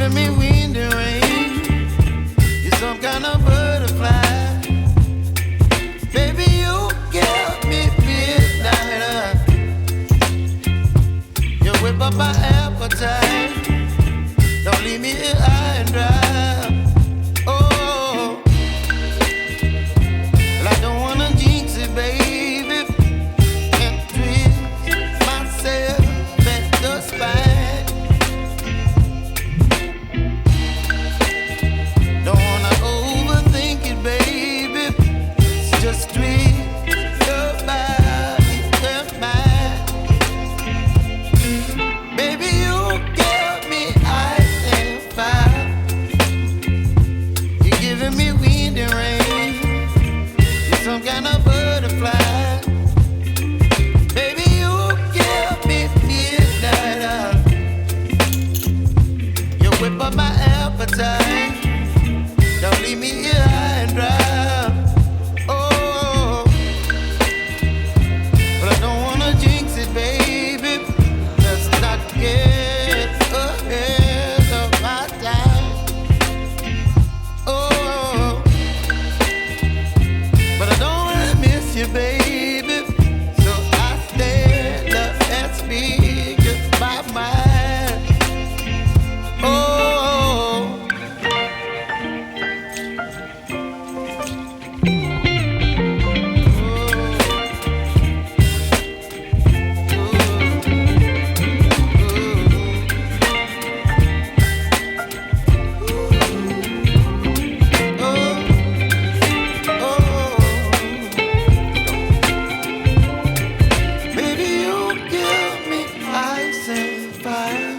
giving me wind and rain. You're some kind of butterfly. Baby, you give me midnight. You whip up my appetite. Don't leave me here high and dry. Oh, well, I don't wanna jinx it, baby. Can't twist myself at the spine. Don't wanna overthink it, baby. It's just twist your body and mine. Baby, you give me ice and fire. You're giving me wind and rain. You're some kind of butterfly. Baby, you give me midnight. You whip up my appetite. Don't leave me here high and dry. Oh, but I don't wanna jinx it, baby. Let's not get ahead of my time. Oh, but I don't wanna miss you, baby. So I stand up and speak my mind. Oh. Baby, you give me ice and fire.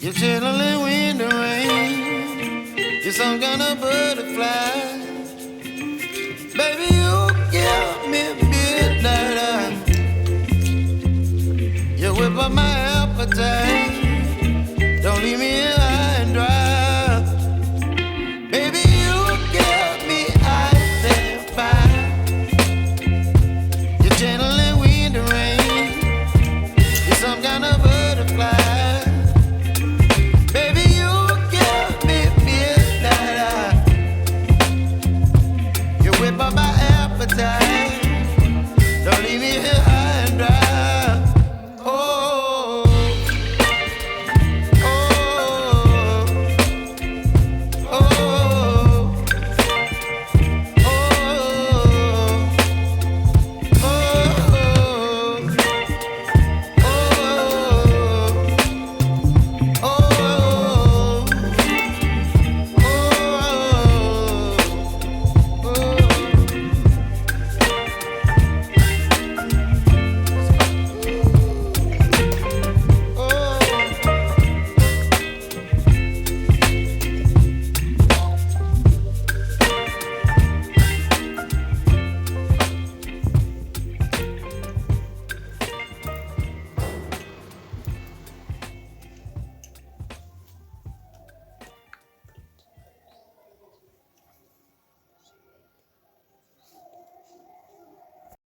You're chilling wind and rain. You're some kind of butterfly. Baby, you give me midnight. You whip up my appetite.